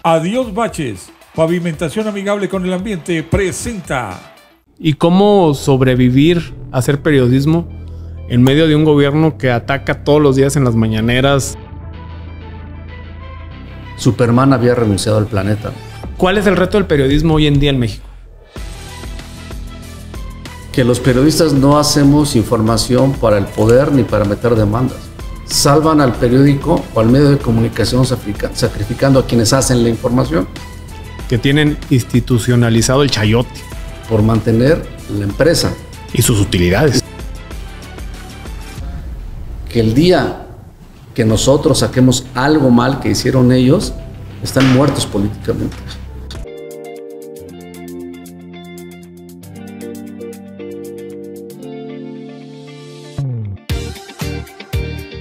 Adiós Baches, Pavimentación Amigable con el Ambiente presenta. ¿Y cómo sobrevivir a hacer periodismo en medio de un gobierno que ataca todos los días en las mañaneras? Superman había renunciado al planeta. ¿Cuál es el reto del periodismo hoy en día en México? Que los periodistas no hacemos información para el poder ni para meter demandas. Salvan al periódico o al medio de comunicación sacrificando a quienes hacen la información. Que tienen institucionalizado el chayote. Por mantener la empresa. Y sus utilidades. Que el día que nosotros saquemos algo mal que hicieron ellos, están muertos políticamente.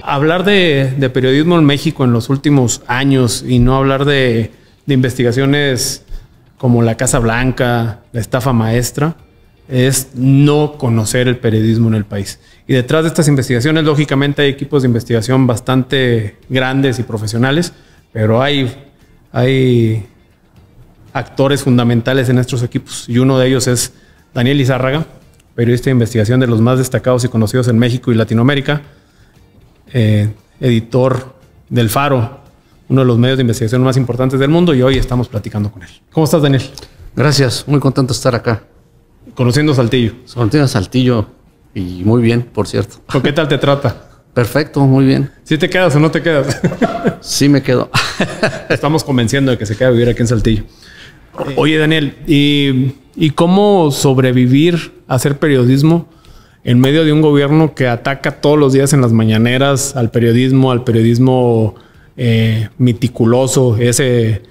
Hablar de periodismo en México en los últimos años y no hablar de investigaciones como la Casa Blanca, la estafa maestra, es no conocer el periodismo en el país. Y detrás de estas investigaciones, lógicamente, hay equipos de investigación bastante grandes y profesionales, pero hay actores fundamentales en estos equipos. Y uno de ellos es Daniel Izárraga, periodista de investigación de los más destacados y conocidos en México y Latinoamérica, editor del Faro, uno de los medios de investigación más importantes del mundo, y hoy estamos platicando con él. ¿Cómo estás, Daniel? Gracias, muy contento de estar acá. Conociendo Saltillo. Conociendo Saltillo y muy bien, por cierto. ¿Con qué tal te trata? Perfecto, muy bien. ¿Sí te quedas o no te quedas? Sí me quedo. Estamos convenciendo de que se queda a vivir aquí en Saltillo. Oye, Daniel, ¿y cómo sobrevivir a hacer periodismo en medio de un gobierno que ataca todos los días en las mañaneras al periodismo meticuloso, ese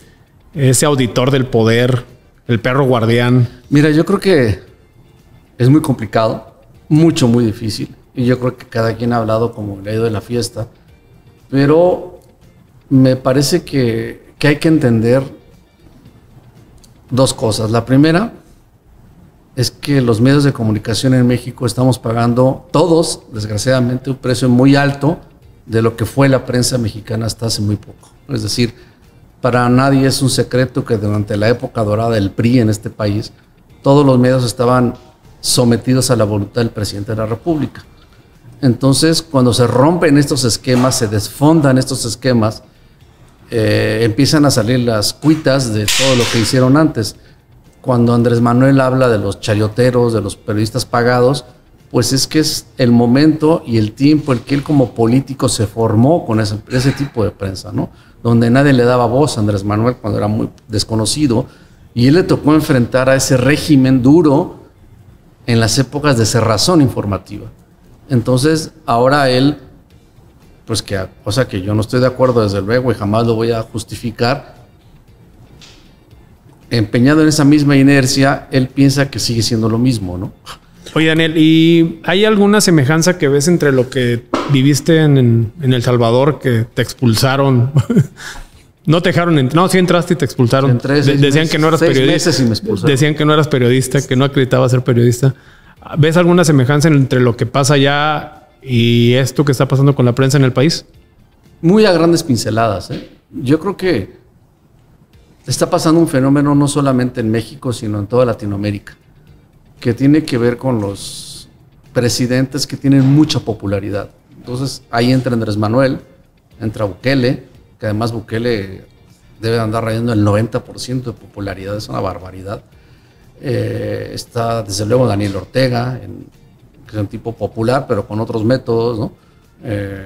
auditor del poder, el perro guardián? Mira, yo creo que es muy complicado, muy difícil. Y yo creo que cada quien ha hablado como le ha ido de la fiesta. Pero me parece que hay que entender dos cosas. La primera es que los medios de comunicación en México estamos pagando todos, desgraciadamente, un precio muy alto de lo que fue la prensa mexicana hasta hace muy poco. Es decir, para nadie es un secreto que durante la época dorada del PRI en este país, todos los medios estaban sometidos a la voluntad del presidente de la República. Entonces, cuando se rompen estos esquemas, se desfondan estos esquemas, empiezan a salir las cuitas de todo lo que hicieron antes. Cuando Andrés Manuel habla de los chayoteros, de los periodistas pagados, pues es que es el momento y el tiempo el que él como político se formó con ese tipo de prensa, ¿no? Donde nadie le daba voz a Andrés Manuel cuando era muy desconocido, y él le tocó enfrentar a ese régimen duro en las épocas de cerrazón informativa. Entonces, ahora él, pues cosa que yo no estoy de acuerdo desde luego y jamás lo voy a justificar, empeñado en esa misma inercia, él piensa que sigue siendo lo mismo, ¿no? Oye, Daniel, ¿y hay alguna semejanza que ves entre lo que viviste en El Salvador, que te expulsaron? No te dejaron entrar. No, sí entraste y te expulsaron. Decían que no eras periodista. 6 meses y me expulsaron. Decían que no eras periodista, que no acreditabas ser periodista. ¿Ves alguna semejanza entre lo que pasa allá y esto que está pasando con la prensa en el país? Muy a grandes pinceladas, ¿eh? Yo creo que está pasando un fenómeno no solamente en México, sino en toda Latinoamérica, que tiene que ver con los presidentes que tienen mucha popularidad. Entonces ahí entra Andrés Manuel, entra Bukele, que además Bukele debe andar rayando el 90% de popularidad, es una barbaridad. Está desde luego Daniel Ortega, que es un tipo popular, pero con otros métodos, ¿no?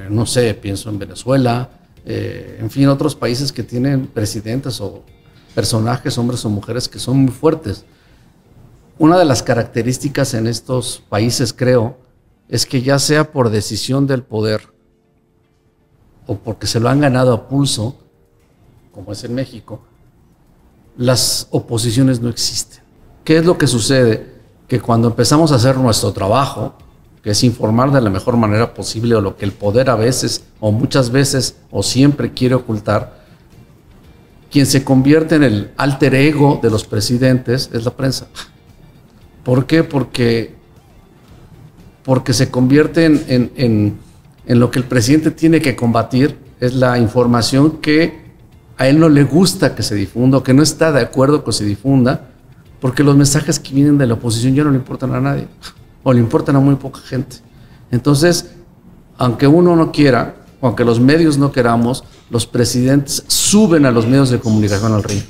No sé, pienso en Venezuela, en fin, otros países que tienen presidentes o personajes, hombres o mujeres, que son muy fuertes. Una de las características en estos países, creo, es que ya sea por decisión del poder o porque se lo han ganado a pulso, como es en México, las oposiciones no existen. ¿Qué es lo que sucede? Que cuando empezamos a hacer nuestro trabajo, que es informar de la mejor manera posible, o lo que el poder a veces, o muchas veces, o siempre quiere ocultar, quien se convierte en el alter ego de los presidentes es la prensa. ¿Por qué? Porque se convierte en lo que el presidente tiene que combatir, es la información que a él no le gusta que se difunda, o que no está de acuerdo que se difunda, porque los mensajes que vienen de la oposición ya no le importan a nadie, o le importan a muy poca gente. Entonces, aunque uno no quiera, o aunque los medios no queramos, los presidentes suben a los medios de comunicación al ring.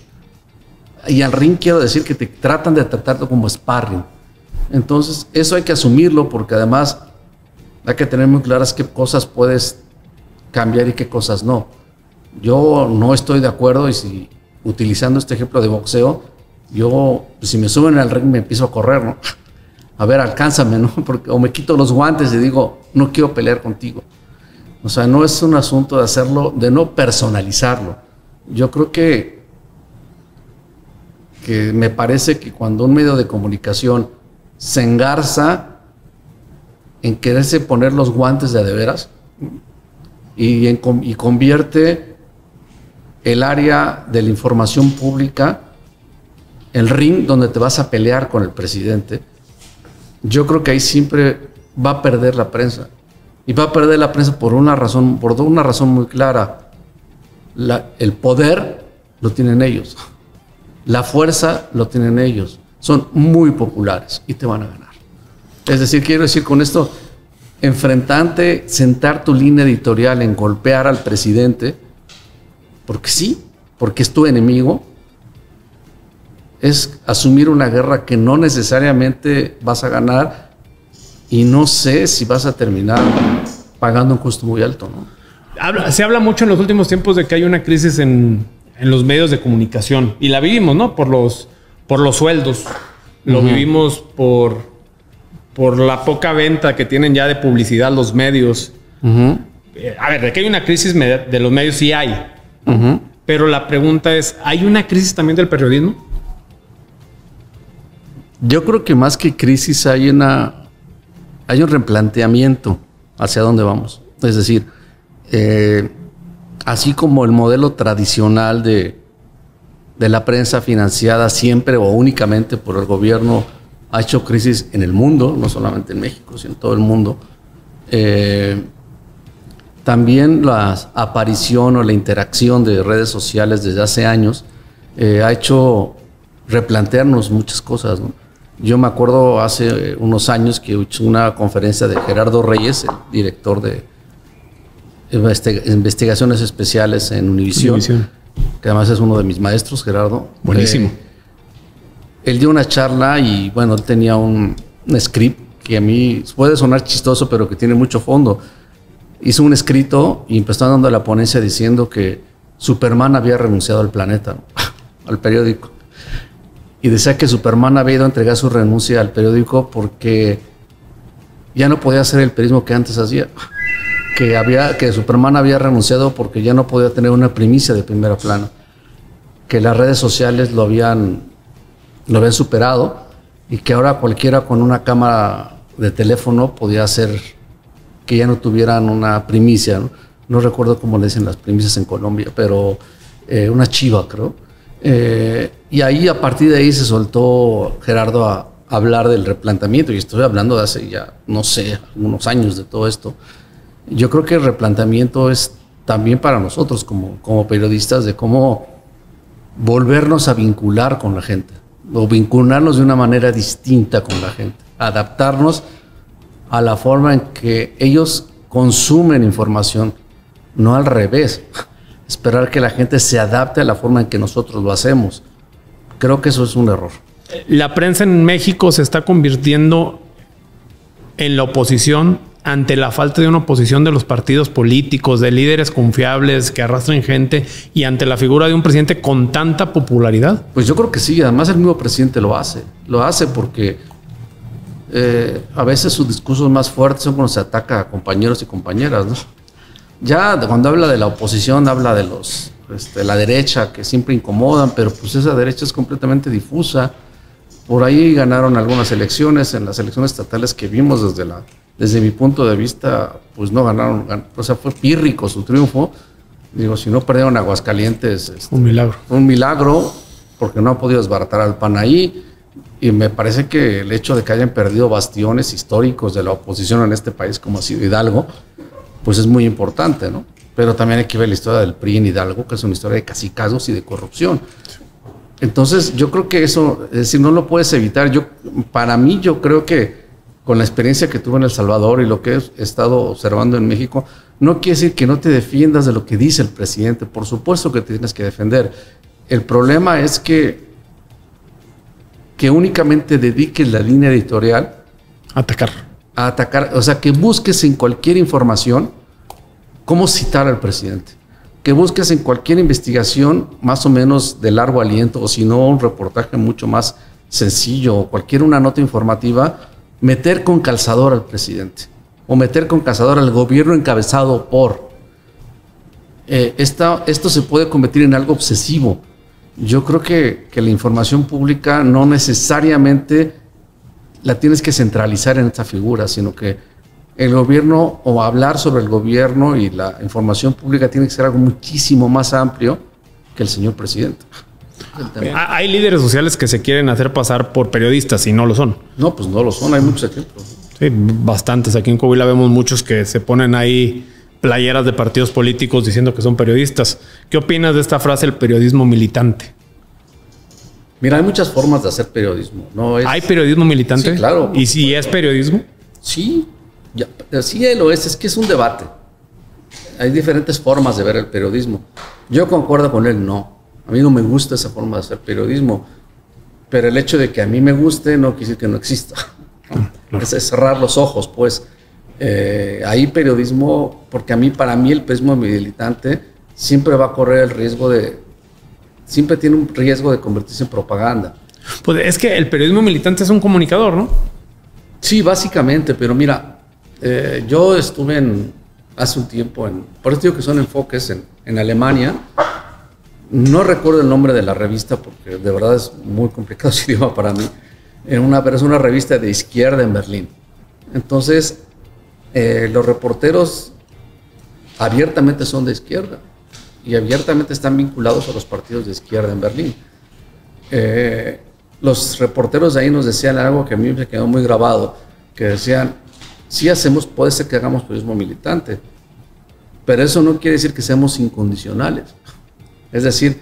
Y al ring quiero decir que te tratan de tratarlo como sparring. Entonces, eso hay que asumirlo, porque además hay que tener muy claras qué cosas puedes cambiar y qué cosas no. Yo no estoy de acuerdo, y si utilizando este ejemplo de boxeo, yo, si me suben al ring, me empiezo a correr, ¿no? A ver, alcánzame, ¿no? Porque, o me quito los guantes y digo, no quiero pelear contigo. O sea, no es un asunto de hacerlo, de no personalizarlo. Yo creo que me parece que cuando un medio de comunicación se engarza en quererse poner los guantes de veras y convierte el área de la información pública, el ring donde te vas a pelear con el presidente, yo creo que ahí siempre va a perder la prensa. Y va a perder la prensa por una razón muy clara. El poder lo tienen ellos. La fuerza lo tienen ellos. Son muy populares y te van a ganar. Es decir, quiero decir con esto, enfrentarte, sentar tu línea editorial en golpear al presidente, porque sí, porque es tu enemigo, es asumir una guerra que no necesariamente vas a ganar, y no sé si vas a terminar pagando un costo muy alto, ¿no? Se habla mucho en los últimos tiempos de que hay una crisis en los medios de comunicación, y la vivimos, ¿no? Por los sueldos. Lo vivimos por la poca venta que tienen ya de publicidad los medios. A ver, de que hay una crisis de los medios, sí hay. Pero la pregunta es, ¿hay una crisis también del periodismo? Yo creo que más que crisis hay un replanteamiento hacia dónde vamos. Es decir, así como el modelo tradicional de la prensa financiada siempre o únicamente por el gobierno ha hecho crisis en el mundo, no solamente en México, sino en todo el mundo, también la aparición o la interacción de redes sociales desde hace años ha hecho replantearnos muchas cosas, ¿no? Yo me acuerdo hace unos años que hice una conferencia de Gerardo Reyes, el director de investigaciones especiales en Univisión, que además es uno de mis maestros, Gerardo. Buenísimo. Él dio una charla y bueno, él tenía un script que a mí puede sonar chistoso, pero que tiene mucho fondo. Hizo un escrito y empezó dando la ponencia diciendo que Superman había renunciado al planeta, ¿no? Al periódico. Y decía que Superman había ido a entregar su renuncia al periódico porque ya no podía hacer el periodismo que antes hacía. Que Superman había renunciado porque ya no podía tener una primicia de primera plana. Que las redes sociales lo habían superado y que ahora cualquiera con una cámara de teléfono podía hacer que ya no tuvieran una primicia, ¿no? No recuerdo cómo le dicen las primicias en Colombia, pero una chiva, creo. Y ahí, a partir de ahí, se soltó Gerardo a hablar del replanteamiento, y estoy hablando de hace ya, no sé, unos años de todo esto. Yo creo que el replanteamiento es también para nosotros como periodistas de cómo volvernos a vincular con la gente, o vincularnos de una manera distinta con la gente, adaptarnos a la forma en que ellos consumen información, no al revés. Esperar que la gente se adapte a la forma en que nosotros lo hacemos. Creo que eso es un error. La prensa en México se está convirtiendo en la oposición ante la falta de una oposición de los partidos políticos, de líderes confiables que arrastren gente, y ante la figura de un presidente con tanta popularidad. Pues yo creo que sí. Además, el mismo presidente lo hace. Lo hace porque a veces sus discursos más fuertes son cuando se ataca a compañeros y compañeras, ¿no? Ya cuando habla de la oposición, habla de la derecha, que siempre incomodan, pero pues esa derecha es completamente difusa. Por ahí ganaron algunas elecciones, en las elecciones estatales que vimos desde mi punto de vista, pues no ganaron, o sea, fue pírrico su triunfo. Digo, si no perdieron Aguascalientes, un milagro. Un milagro, porque no han podido desbaratar al PAN ahí. Y me parece que el hecho de que hayan perdido bastiones históricos de la oposición en este país, como ha sido Hidalgo, pues es muy importante, ¿no? Pero también hay que ver la historia del PRI en Hidalgo, que es una historia de cacicazgos y de corrupción. Entonces, yo creo que eso, es decir, no lo puedes evitar. Para mí, yo creo que con la experiencia que tuve en El Salvador y lo que he estado observando en México, no quiere decir que no te defiendas de lo que dice el presidente. Por supuesto que te tienes que defender. El problema es que únicamente dediques la línea editorial a atacar, o sea, que busques en cualquier información cómo citar al presidente, que busques en cualquier investigación más o menos de largo aliento, o si no, un reportaje mucho más sencillo, o una nota informativa, meter con calzador al presidente, o meter con calzador al gobierno encabezado por. Esto se puede convertir en algo obsesivo. Yo creo que la información pública no necesariamente la tienes que centralizar en esta figura, sino que el gobierno, o hablar sobre el gobierno y la información pública, tiene que ser algo muchísimo más amplio que el señor presidente. Hay líderes sociales que se quieren hacer pasar por periodistas y no lo son. No, pues no lo son, hay muchos ejemplos. Sí, bastantes. Aquí en Coahuila vemos muchos que se ponen ahí playeras de partidos políticos diciendo que son periodistas. ¿Qué opinas de esta frase, el periodismo militante? Mira, hay muchas formas de hacer periodismo. ¿Hay periodismo militante? Sí, claro. ¿Y si es periodismo? Sí, sí lo es que es un debate. Hay diferentes formas de ver el periodismo. Yo concuerdo con él, no. A mí no me gusta esa forma de hacer periodismo, pero el hecho de que a mí me guste no quiere decir que no exista. ¿No? Es cerrar los ojos, pues. Hay periodismo, porque para mí el periodismo militante siempre va a correr el riesgo siempre tiene un riesgo de convertirse en propaganda. Pues es que el periodismo militante es un comunicador, ¿no? Sí, básicamente, pero mira, yo estuve hace un tiempo por eso digo que son enfoques en Alemania. No recuerdo el nombre de la revista porque de verdad es muy complicado ese idioma para mí. Pero es una revista de izquierda en Berlín. Entonces, los reporteros abiertamente son de izquierda y abiertamente están vinculados a los partidos de izquierda en Berlín. Los reporteros de ahí nos decían algo que a mí me quedó muy grabado, que decían, sí puede ser que hagamos periodismo militante, pero eso no quiere decir que seamos incondicionales. Es decir,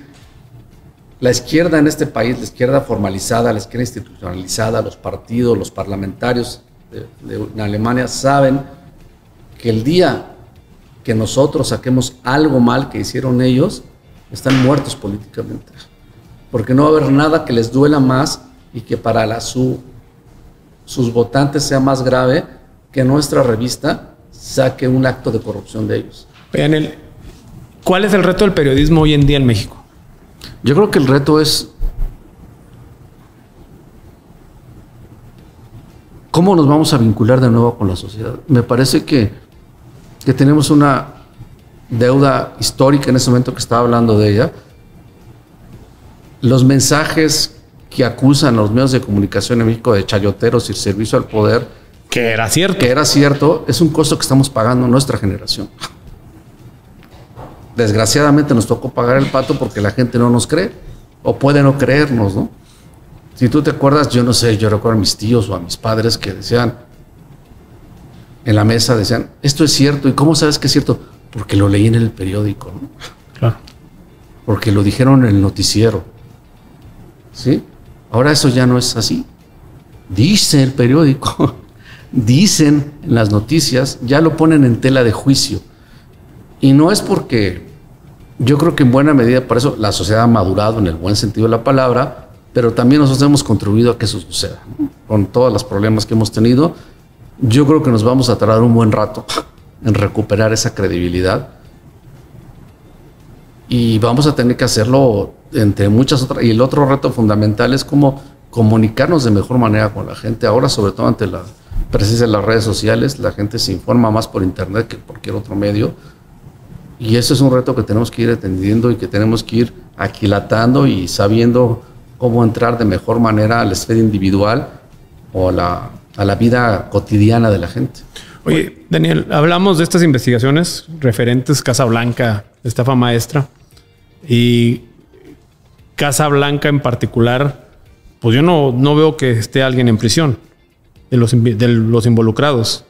la izquierda en este país, la izquierda formalizada, la izquierda institucionalizada, los partidos, los parlamentarios en Alemania saben que el día que nosotros saquemos algo mal que hicieron ellos, están muertos políticamente. Porque no va a haber nada que les duela más y que para sus votantes sea más grave que nuestra revista saque un acto de corrupción de ellos. ¿Cuál es el reto del periodismo hoy en día en México? Yo creo que el reto es cómo nos vamos a vincular de nuevo con la sociedad. Me parece que tenemos una deuda histórica en ese momento que estaba hablando de ella. Los mensajes que acusan a los medios de comunicación en México de chayoteros y servicio al poder, que era cierto, es un costo que estamos pagando nuestra generación. Desgraciadamente nos tocó pagar el pato porque la gente no nos cree o puede no creernos, ¿no? Si tú te acuerdas, yo no sé, yo recuerdo a mis tíos o a mis padres que decían en la mesa, decían, esto es cierto. ¿Y cómo sabes que es cierto? Porque lo leí en el periódico, ¿no? Claro. Porque lo dijeron en el noticiero. ¿Sí? Ahora eso ya no es así. Dice el periódico, dicen en las noticias, ya lo ponen en tela de juicio. Y no es porque, yo creo que en buena medida, por eso la sociedad ha madurado en el buen sentido de la palabra, pero también nosotros hemos contribuido a que eso suceda, ¿no? Con todos los problemas que hemos tenido, yo creo que nos vamos a tardar un buen rato en recuperar esa credibilidad y vamos a tener que hacerlo entre muchas otras. Y el otro reto fundamental es cómo comunicarnos de mejor manera con la gente. Ahora, sobre todo ante la presencia de las redes sociales, la gente se informa más por internet que por cualquier otro medio. Y eso es un reto que tenemos que ir atendiendo y que tenemos que ir aquilatando y sabiendo cómo entrar de mejor manera a la esfera individual o a la vida cotidiana de la gente. Oye, Daniel, hablamos de estas investigaciones referentes Casa Blanca, estafa maestra, y Casa Blanca en particular, pues yo no veo que esté alguien en prisión de los involucrados.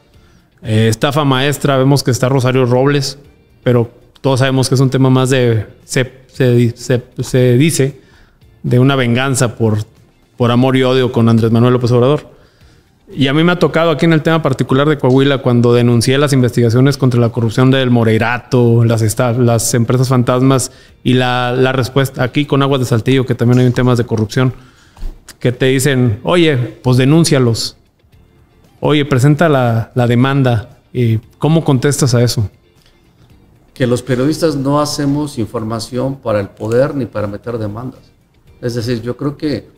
Estafa maestra, vemos que está Rosario Robles, pero todos sabemos que es un tema más de, se dice, de una venganza por amor y odio con Andrés Manuel López Obrador. Y a mí me ha tocado aquí en el tema particular de Coahuila, cuando denuncié las investigaciones contra la corrupción del Moreirato, las empresas fantasmas y la respuesta aquí con Aguas de Saltillo, que también hay temas de corrupción, que te dicen, oye, pues denúncialos. Oye, presenta la demanda. ¿Y cómo contestas a eso? Que los periodistas no hacemos información para el poder ni para meter demandas. Es decir, yo creo que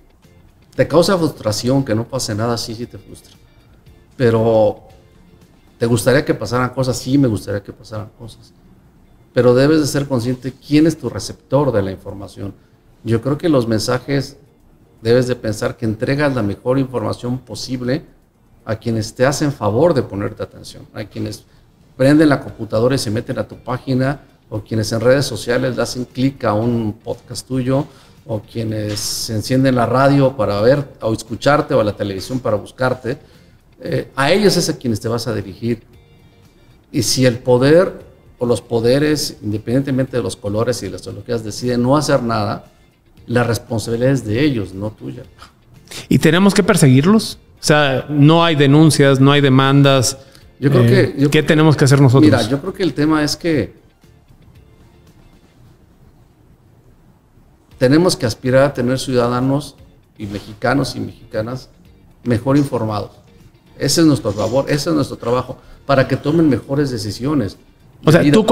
te causa frustración que no pase nada, sí te frustra. Pero ¿te gustaría que pasaran cosas? Sí, me gustaría que pasaran cosas. Pero debes de ser consciente quién es tu receptor de la información. Yo creo que los mensajes debes de pensar que entregas la mejor información posible a quienes te hacen favor de ponerte atención, a quienes prenden la computadora y se meten a tu página, o quienes en redes sociales le hacen clic a un podcast tuyo, o quienes encienden la radio para ver o escucharte, o la televisión para buscarte. A ellos es a quienes te vas a dirigir. Y si el poder o los poderes, independientemente de los colores y las ideologías, deciden no hacer nada, la responsabilidad es de ellos, no tuya. ¿Y tenemos que perseguirlos? O sea, no hay denuncias, no hay demandas. Yo creo que... ¿Qué tenemos que hacer nosotros? Mira, yo creo que el tema es que tenemos que aspirar a tener ciudadanos y mexicanos y mexicanas mejor informados. Ese es nuestro labor, ese es nuestro trabajo, para que tomen mejores decisiones. O sea, tú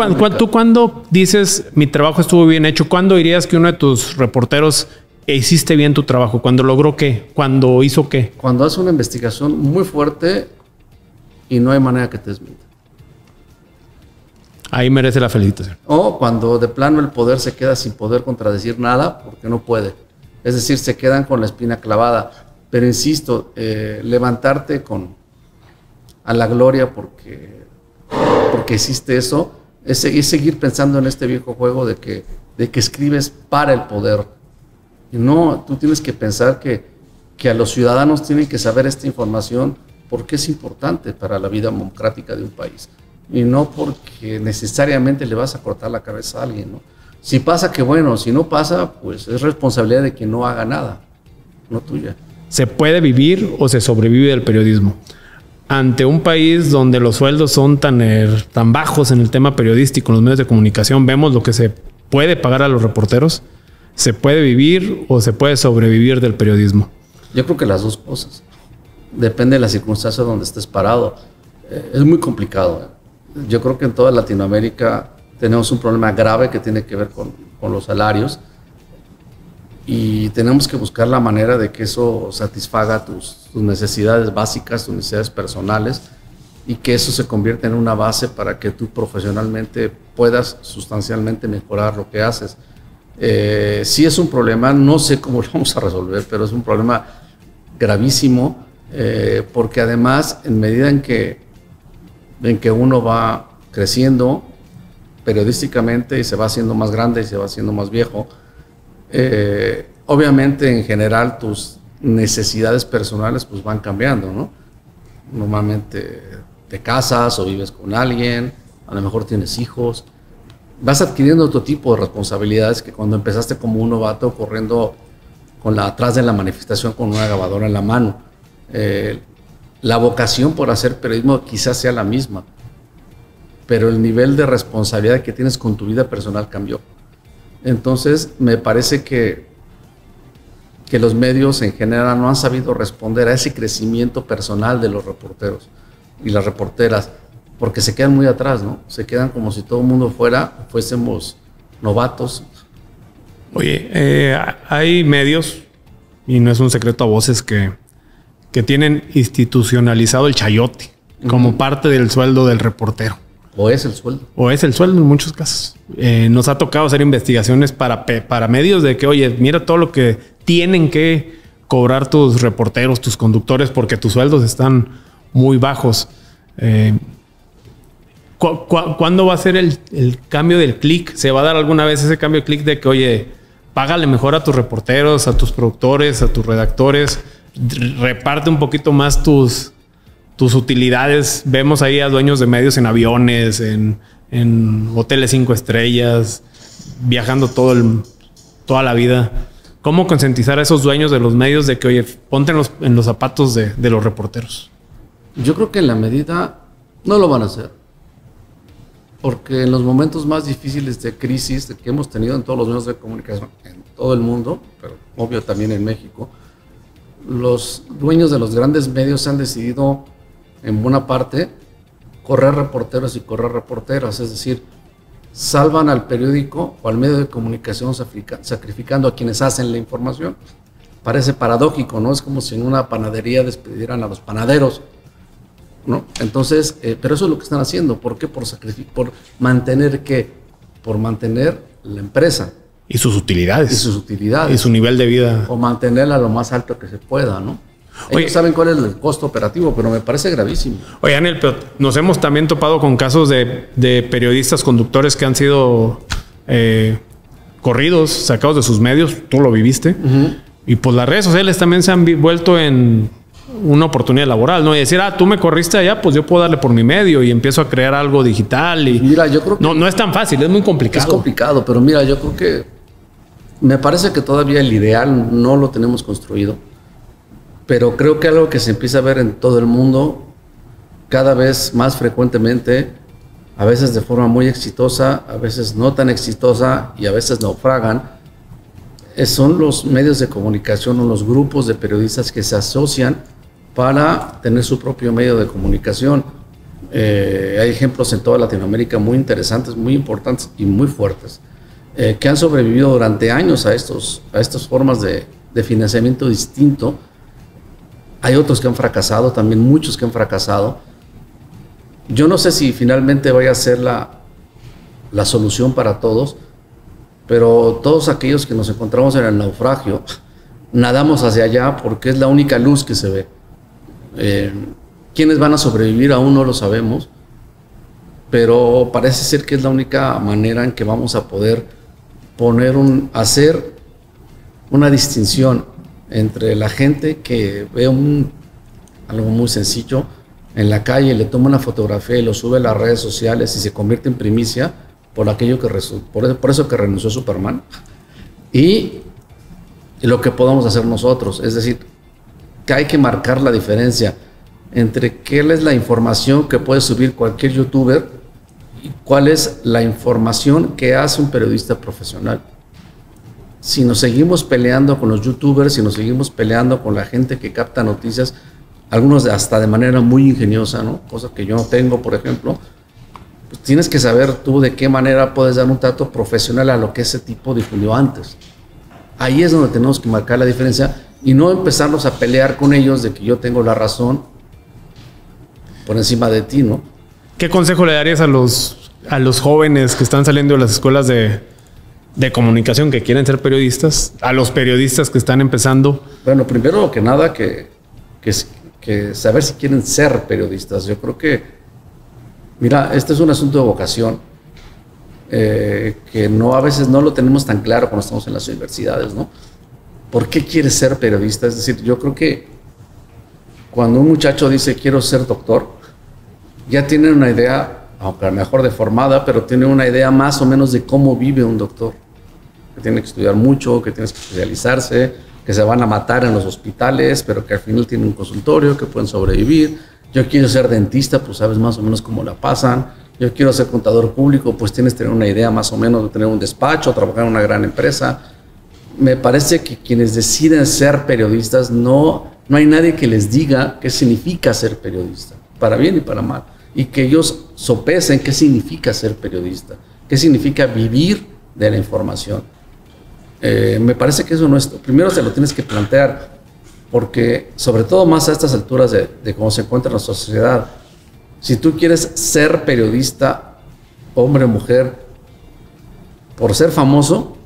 cuando dices mi trabajo estuvo bien hecho, ¿cuándo dirías que uno de tus reporteros hiciste bien tu trabajo? ¿Cuándo logró qué? ¿Cuándo hizo qué? Cuando hace una investigación muy fuerte y no hay manera que te desmienta. Ahí merece la felicitación. O cuando de plano el poder se queda sin poder contradecir nada porque no puede. Es decir, se quedan con la espina clavada. Pero insisto, levantarte a la gloria porque hiciste eso, es seguir pensando en este viejo juego de que escribes para el poder. Y no, tú tienes que pensar que a los ciudadanos tienen que saber esta información porque es importante para la vida democrática de un país. Y no porque necesariamente le vas a cortar la cabeza a alguien, ¿no? Si pasa, que bueno, si no pasa, pues es responsabilidad de quien no haga nada, no tuya. ¿Se puede vivir o se sobrevive del periodismo? Ante un país donde los sueldos son tan bajos en el tema periodístico, en los medios de comunicación, vemos lo que se puede pagar a los reporteros. ¿Se puede vivir o se puede sobrevivir del periodismo? Yo creo que las dos cosas. Depende de la circunstancia donde estés parado. Es muy complicado. Yo creo que en toda Latinoamérica tenemos un problema grave que tiene que ver con los salarios. Y tenemos que buscar la manera de que eso satisfaga tus necesidades básicas, tus necesidades personales, y que eso se convierta en una base para que tú profesionalmente puedas sustancialmente mejorar lo que haces. Sí es un problema, no sé cómo lo vamos a resolver, pero es un problema gravísimo, porque además, en medida en que uno va creciendo periodísticamente y se va haciendo más grande y se va haciendo más viejo, obviamente en general tus necesidades personales pues van cambiando, ¿no? Normalmente te casas o vives con alguien, a lo mejor tienes hijos, vas adquiriendo otro tipo de responsabilidades que cuando empezaste como un novato corriendo atrás de la manifestación con una grabadora en la mano. La vocación por hacer periodismo quizás sea la misma, pero el nivel de responsabilidad que tienes con tu vida personal cambió. Entonces, me parece que los medios en general no han sabido responder a ese crecimiento personal de los reporteros y las reporteras, porque se quedan muy atrás, ¿no? Se quedan como si todo el mundo fuésemos novatos. Oye, hay medios, y no es un secreto a voces, que tienen institucionalizado el chayote como parte del sueldo del reportero. O es el sueldo. O es el sueldo en muchos casos. Nos ha tocado hacer investigaciones para medios de que, oye, mira todo lo que tienen que cobrar tus reporteros, tus conductores, porque tus sueldos están muy bajos. ¿Cuándo va a ser el cambio del clic? ¿Se va a dar alguna vez ese cambio de clic de que, oye, págale mejor a tus reporteros, a tus productores, a tus redactores, reparte un poquito más tus utilidades? Vemos ahí a dueños de medios en aviones, en en hoteles 5 estrellas, viajando toda la vida. ¿Cómo concientizar a esos dueños de los medios de que, oye, ponte en los zapatos de los reporteros? Yo creo que en la medida no lo van a hacer. Porque en los momentos más difíciles de crisis que hemos tenido en todos los medios de comunicación, en todo el mundo, pero obvio también en México, los dueños de los grandes medios han decidido, en buena parte, correr reporteros y correr reporteras. Es decir, salvan al periódico o al medio de comunicación sacrificando a quienes hacen la información. Parece paradójico, ¿no? Es como si en una panadería despidieran a los panaderos, ¿no? Entonces, pero eso es lo que están haciendo. ¿Por qué? Por mantener ¿qué? Por mantener la empresa. Y sus utilidades. Y sus utilidades. Y su nivel de vida. O mantenerla lo más alto que se pueda, ¿no? Oye, ellos saben cuál es el costo operativo, pero me parece gravísimo. Oye, Daniel, pero nos hemos también topado con casos de periodistas, conductores que han sido corridos, sacados de sus medios. Tú lo viviste. Y pues las redes sociales también se han vuelto en una oportunidad laboral, ¿no? Y decir, tú me corriste allá, pues yo puedo darle por mi medio y empiezo a crear algo digital. Y mira, yo creo que no es tan fácil, es muy complicado. Es complicado, pero mira, yo creo que me parece que todavía el ideal no lo tenemos construido, pero creo que algo que se empieza a ver en todo el mundo cada vez más frecuentemente, a veces de forma muy exitosa, a veces no tan exitosa y a veces naufragan, son los medios de comunicación o los grupos de periodistas que se asocian para tener su propio medio de comunicación. Hay ejemplos en toda Latinoamérica muy interesantes, muy importantes y muy fuertes, que han sobrevivido durante años a estas formas de financiamiento distinto. Hay otros que han fracasado, también muchos que han fracasado. Yo no sé si finalmente vaya a ser la solución para todos, pero todos aquellos que nos encontramos en el naufragio, nadamos hacia allá porque es la única luz que se ve. ¿Quiénes van a sobrevivir? Aún no lo sabemos, pero parece ser que es la única manera en que vamos a poder hacer una distinción entre la gente que ve algo muy sencillo en la calle, le toma una fotografía y lo sube a las redes sociales y se convierte en primicia por eso que renunció Superman, y lo que podamos hacer nosotros. Es decir, que hay que marcar la diferencia entre qué es la información que puede subir cualquier youtuber y cuál es la información que hace un periodista profesional. Si nos seguimos peleando con los youtubers, si nos seguimos peleando con la gente que capta noticias, algunos hasta de manera muy ingeniosa, ¿no? Cosa que yo no tengo, por ejemplo, pues tienes que saber tú de qué manera puedes dar un trato profesional a lo que ese tipo difundió antes. Ahí es donde tenemos que marcar la diferencia y no empezarnos a pelear con ellos de que yo tengo la razón por encima de ti, ¿no? ¿Qué consejo le darías a los jóvenes que están saliendo de las escuelas de comunicación que quieren ser periodistas, a los periodistas que están empezando? Bueno, primero que nada que saber si quieren ser periodistas. Yo creo que, mira, este es un asunto de vocación que a veces no lo tenemos tan claro cuando estamos en las universidades, ¿no? ¿Por qué quieres ser periodista? Es decir, yo creo que cuando un muchacho dice quiero ser doctor, ya tiene una idea, aunque a lo mejor deformada, pero tiene una idea más o menos de cómo vive un doctor. Que tiene que estudiar mucho, que tiene que especializarse, que se van a matar en los hospitales, pero que al final tienen un consultorio, que pueden sobrevivir. Yo quiero ser dentista, pues sabes más o menos cómo la pasan. Yo quiero ser contador público, pues tienes que tener una idea más o menos de tener un despacho, trabajar en una gran empresa. Me parece que quienes deciden ser periodistas, no hay nadie que les diga qué significa ser periodista, para bien y para mal. Y que ellos sopesen qué significa ser periodista, qué significa vivir de la información. Me parece que eso no es... Primero se lo tienes que plantear, porque sobre todo más a estas alturas de cómo se encuentra nuestra sociedad, si tú quieres ser periodista, hombre o mujer, por ser famoso,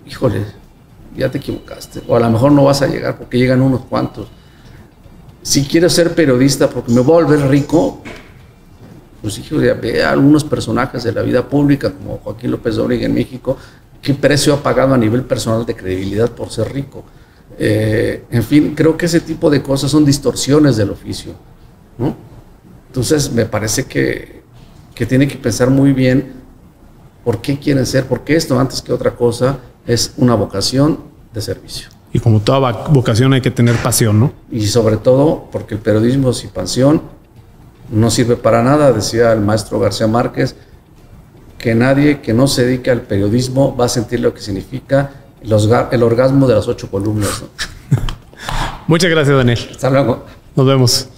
híjole, ya te equivocaste, o a lo mejor no vas a llegar porque llegan unos cuantos. Si quieres ser periodista porque me voy a volver rico, pues híjole, ve a algunos personajes de la vida pública como Joaquín López Dóriga en México, qué precio ha pagado a nivel personal de credibilidad por ser rico. En fin, creo que ese tipo de cosas son distorsiones del oficio, ¿no? Entonces me parece que que tienen que pensar muy bien por qué quieren ser, porque esto antes que otra cosa es una vocación de servicio. Y como toda vocación hay que tener pasión, ¿no? Y sobre todo porque el periodismo sin pasión no sirve para nada, decía el maestro García Márquez, que nadie que no se dedique al periodismo va a sentir lo que significa el orgasmo de las 8 columnas, ¿no? Muchas gracias, Daniel. Hasta luego. Nos vemos.